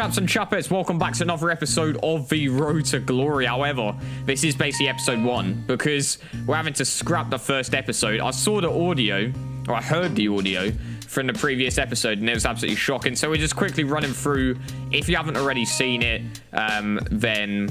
Chaps and chappets, welcome back to another episode of the Road to Glory. However, this is basically episode 1 because we're having to scrap the first episode. I saw the audio, or I heard the audio from the previous episode, and it was absolutely shocking. So we're just quickly running through. If you haven't already seen it, then,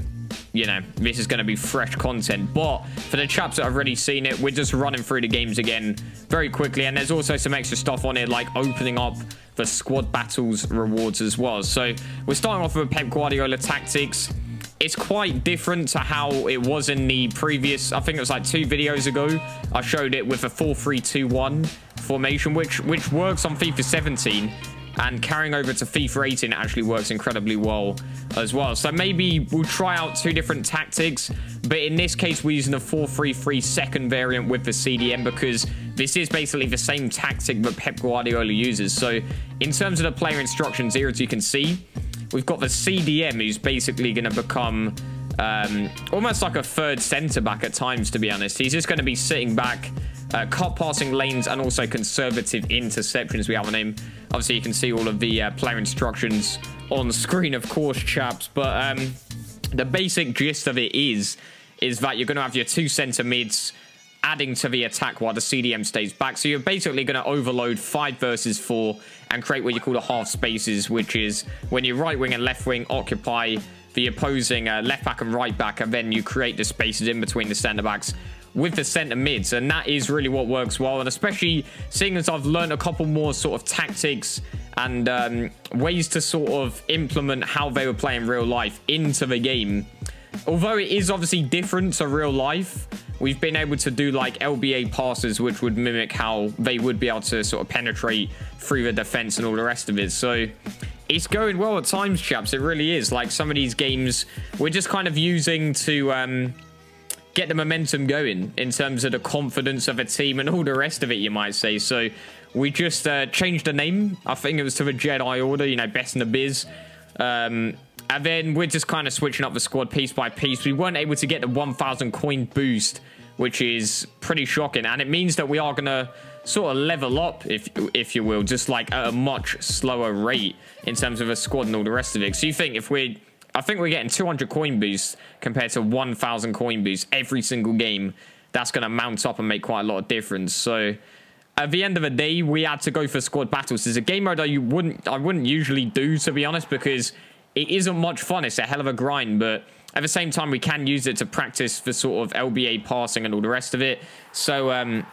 you know, this is going to be fresh content. But for the chaps that have already seen it, we're just running through the games again very quickly. And there's also some extra stuff on it, like opening up the squad battles rewards as well. So we're starting off with Pep Guardiola tactics. It's quite different to how it was in the previous, I think it was like 2 videos ago. I showed it with a 4-3-2-1 formation, which works on FIFA 17, and carrying over to FIFA 18 actually works incredibly well as well. So maybe we'll try out 2 different tactics, but in this case we're using the 4-3-3 second variant with the CDM because this is basically the same tactic that Pep Guardiola uses. So in terms of the player instructions here, as you can see, we've got the CDM, who's basically going to become almost like a third centre-back at times, to be honest. He's just going to be sitting back, cut passing lanes, and also conservative interceptions we have on him. Obviously, you can see all of the player instructions on screen, of course, chaps. But the basic gist of it is that you're going to have your 2 centre mids adding to the attack while the CDM stays back. So you're basically going to overload 5 versus 4 and create what you call the half spaces, which is when your right wing and left wing occupy the opposing left back and right back, and then you create the spaces in between the centre backs with the centre mids. And that is really what works well, and especially seeing as I've learned a couple more sort of tactics and ways to sort of implement how they were playing real life into the game. Although it is obviously different to real life, we've been able to do like LBA passes, which would mimic how they would be able to sort of penetrate through the defense and all the rest of it. So it's going well at times, chaps. It really is. Like some of these games, we're just kind of using to get the momentum going in terms of the confidence of a team and all the rest of it, you might say. So we just changed the name. I think it was to the Jedi Order, you know, best in the biz. And then we're just kind of switching up the squad piece by piece. We weren't able to get the 1,000 coin boost, which is pretty shocking. And it means that we are going to sort of level up, if you will, just like at a much slower rate in terms of a squad and all the rest of it. So you think I think we're getting 200 coin boosts compared to 1,000 coin boosts every single game. That's going to mount up and make quite a lot of difference. So at the end of the day, we had to go for squad battles. There's a game mode I wouldn't usually do, to be honest, because it isn't much fun. It's a hell of a grind, but at the same time, we can use it to practice for sort of LBA passing and all the rest of it. So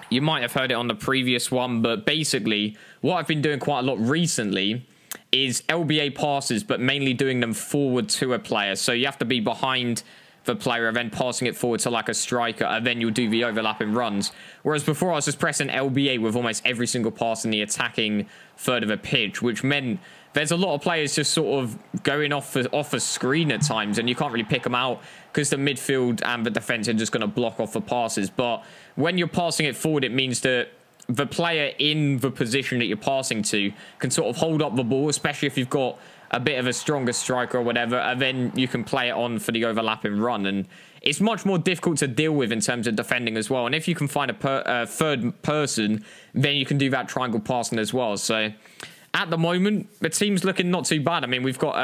you might have heard it on the previous one, but basically what I've been doing quite a lot recently is LBA passes, but mainly doing them forward to a player. So you have to be behind the player and then passing it forward to like a striker, and then you'll do the overlapping runs. Whereas before I was just pressing LBA with almost every single pass in the attacking third of a pitch, which meant there's a lot of players just sort of going off a screen at times, and you can't really pick them out because the midfield and the defense are just going to block off the passes. But when you're passing it forward, it means that the player in the position that you're passing to can sort of hold up the ball, especially if you've got a bit of a stronger striker or whatever, and then you can play it on for the overlapping run. And it's much more difficult to deal with in terms of defending as well. And if you can find a third person, then you can do that triangle passing as well. So at the moment, the team's looking not too bad. I mean, we've got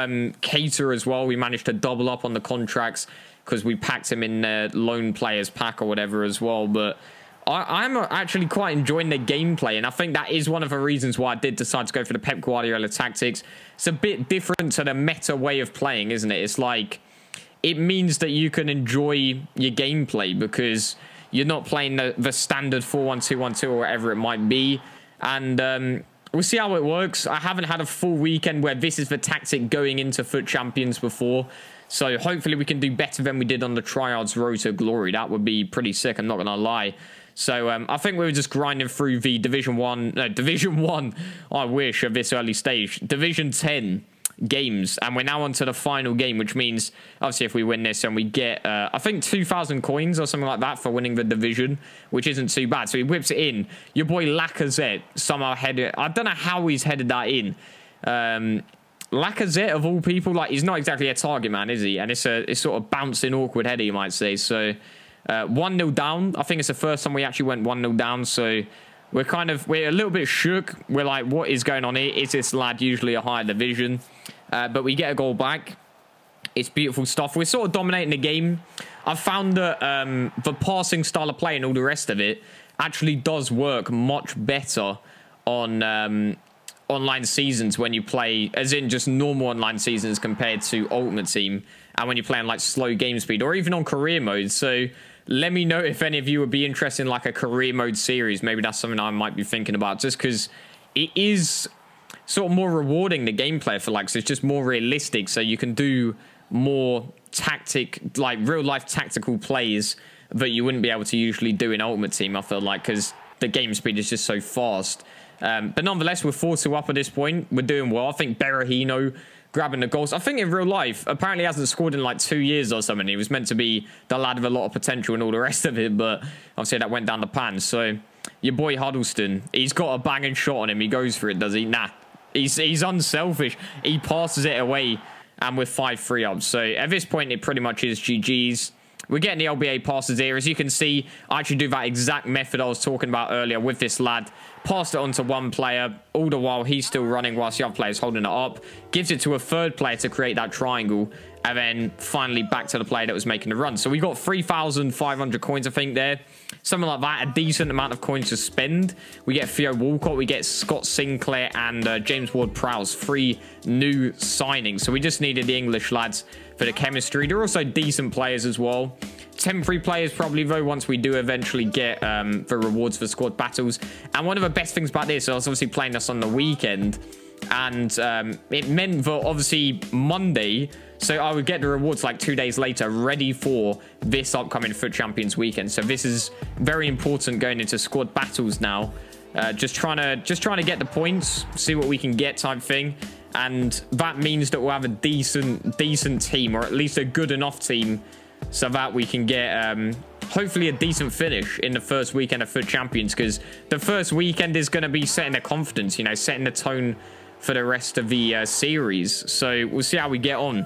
Cater as well. We managed to double up on the contracts because we packed him in the loan players pack or whatever as well. But I'm actually quite enjoying the gameplay, and I think that is one of the reasons why I did decide to go for the Pep Guardiola tactics. It's a bit different to the meta way of playing, isn't it? It's like, it means that you can enjoy your gameplay because you're not playing the standard 4-1-2-1-2 or whatever it might be. And we'll see how it works. I haven't had a full weekend where this is the tactic going into Foot Champions before. So hopefully we can do better than we did on the Triads Road to Glory. That would be pretty sick, I'm not going to lie. So I think we were just grinding through the Division 1, I wish, at this early stage. Division 10 games, and we're now on to the final game, which means, obviously, if we win this and we get, I think, 2,000 coins or something like that for winning the division, which isn't too bad. So he whips it in. Your boy Lacazette somehow headed, I don't know how he's headed that in. Lacazette, of all people, like, he's not exactly a target man, is he? And it's sort of bouncing, awkward header, you might say. So 1-0 down. I think it's the first time we actually went 1-0 down. So we're a little bit shook. We're like, what is going on here? Is this lad usually a higher division? but we get a goal back. It's beautiful stuff. We're sort of dominating the game. I've found that the passing style of play and all the rest of it actually does work much better on online seasons when you play, as in just normal online seasons compared to Ultimate Team, and when you're playing like slow game speed or even on career mode. So let me know if any of you would be interested in like a career mode series. Maybe that's something I might be thinking about, just because it is sort of more rewarding, the gameplay for like, so it's just more realistic, so you can do more like real life tactical plays that you wouldn't be able to usually do in Ultimate Team, I feel like, because the game speed is just so fast. But nonetheless, we're 4-2 up at this point. We're doing well. I think Berahino grabbing the goals. I think in real life, apparently hasn't scored in like 2 years or something. He was meant to be the lad with a lot of potential and all the rest of it, but obviously that went down the pan. So your boy Huddleston, he's got a banging shot on him. He goes for it, does he? Nah. He's unselfish. He passes it away, and we're 5-3 up. So at this point, it pretty much is GG's. We're getting the LBA passes here. As you can see, I actually do that exact method I was talking about earlier with this lad. Passed it on to one player. All the while, he's still running whilst the other player's holding it up. Gives it to a third player to create that triangle. And then finally back to the player that was making the run. So we got 3,500 coins, I think, there. Something like that. A decent amount of coins to spend. We get Theo Walcott. We get Scott Sinclair and James Ward-Prowse. 3 new signings. So we just needed the English lads for the chemistry. They're also decent players as well. Temporary players probably, though, once we do eventually get the rewards for squad battles. And one of the best things about this, I was obviously playing this on the weekend, and it meant that obviously Monday, so I would get the rewards like 2 days later, ready for this upcoming Foot Champions weekend. So this is very important going into squad battles now. Just trying to get the points, see what we can get type thing. And that means that we'll have a decent team, or at least a good enough team, so that we can get hopefully a decent finish in the first weekend of Foot Champions, because the first weekend is going to be setting the confidence, you know, setting the tone for the rest of the series. So we'll see how we get on.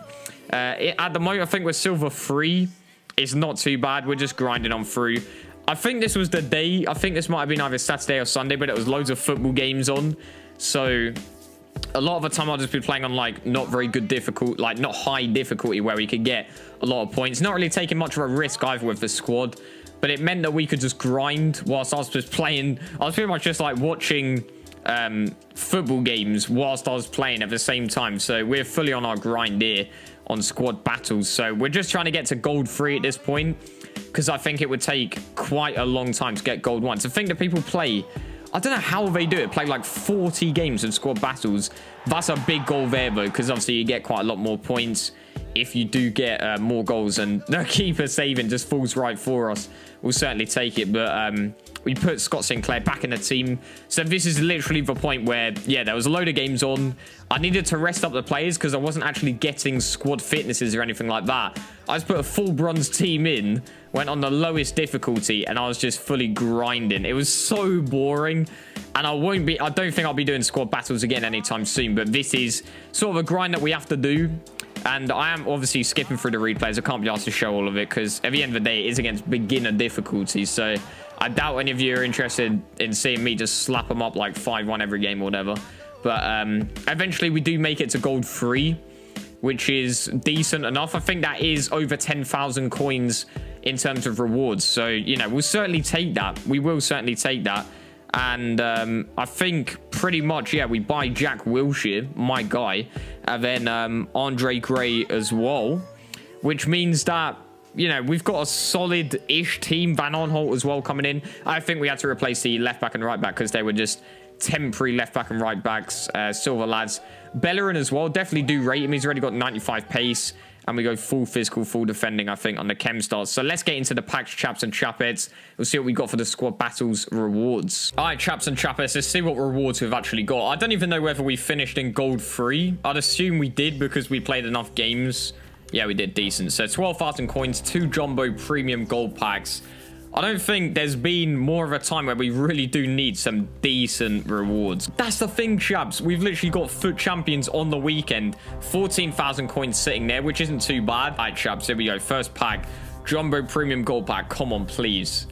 At the moment, I think we're Silver 3. It's not too bad. We're just grinding on through. I think this was the day. I think this might have been either Saturday or Sunday, but it was loads of football games on. So a lot of the time I'll just be playing on like not very good difficult, like not high difficulty, where we could get a lot of points. Not really taking much of a risk either with the squad, but it meant that we could just grind whilst I was just playing. I was pretty much just like watching football games whilst I was playing at the same time. So we're fully on our grind here on squad battles. So we're just trying to get to gold 3 at this point, because I think it would take quite a long time to get gold 1. So I think that people play, I don't know how they do it, play like 40 games of squad battles. That's a big goal there, though, because obviously you get quite a lot more points if you do get more goals, and the keeper saving just falls right for us. We'll certainly take it, but we put Scott Sinclair back in the team. So this is literally the point where, yeah, there was a load of games on. I needed to rest up the players because I wasn't actually getting squad fitnesses or anything like that. I just put a full bronze team in, went on the lowest difficulty, and I was just fully grinding. It was so boring, and I don't think I'll be doing squad battles again anytime soon, but this is sort of a grind that we have to do. And I am obviously skipping through the replays. I can't be asked to show all of it, because at the end of the day, it is against beginner difficulty. So I doubt any of you are interested in seeing me just slap them up like 5-1 every game or whatever. But eventually we do make it to gold 3, which is decent enough. I think that is over 10,000 coins in terms of rewards. So, you know, we'll certainly take that. We will certainly take that. And I think pretty much, yeah, we buy Jack Wilshere, my guy, and then Andre Gray as well, which means that, you know, we've got a solid-ish team. Van Aanholt as well coming in. I think we had to replace the left back and right back because they were just temporary left back and right backs, silver lads. Bellerin as well, definitely do rate him. He's already got 95 pace. And we go full physical, full defending, I think, on the chem stars. So let's get into the packs, chaps and chapettes. We'll see what we got for the squad battles rewards. All right, chaps and chapettes, let's see what rewards we've actually got. I don't even know whether we finished in gold 3. I'd assume we did because we played enough games. Yeah, we did decent. So 12,000 coins, 2 jumbo premium gold packs. I don't think there's been more of a time where we really do need some decent rewards. That's the thing, chaps. We've literally got Foot Champions on the weekend. 14,000 coins sitting there, which isn't too bad. All right, chaps, here we go. First pack, Jumbo Premium Gold Pack. Come on, please.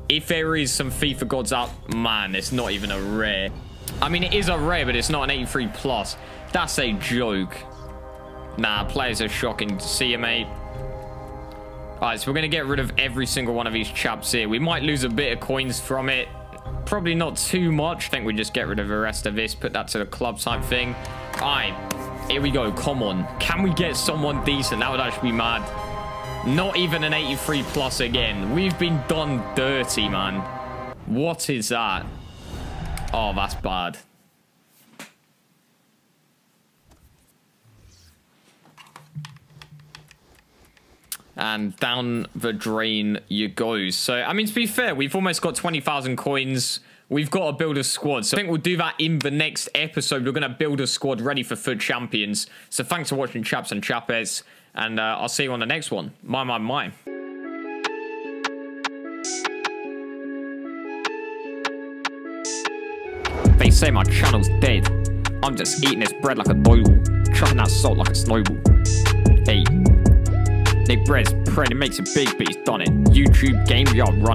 If there is some FIFA gods out, man, it's not even a rare. I mean, it is a rare, but it's not an 83+. That's a joke. Nah, players are shocking to see you, mate. Alright, so we're going to get rid of every single one of these chaps here. We might lose a bit of coins from it. Probably not too much. I think we just get rid of the rest of this. Put that to the club type thing. Alright, here we go. Come on. Can we get someone decent? That would actually be mad. Not even an 83 plus again. We've been done dirty, man. What is that? Oh, that's bad. And down the drain you go. So, I mean, to be fair, we've almost got 20,000 coins. We've got to build a squad. So I think we'll do that in the next episode. We're going to build a squad ready for Fut Champions. So thanks for watching, chaps and chapettes. And I'll see you on the next one. My. They say my channel's dead. I'm just eating this bread like a doodle. Chucking that salt like a snowball. Hey. Nick Bread's bread, it makes it big, but he's done it. YouTube game, y'all run it.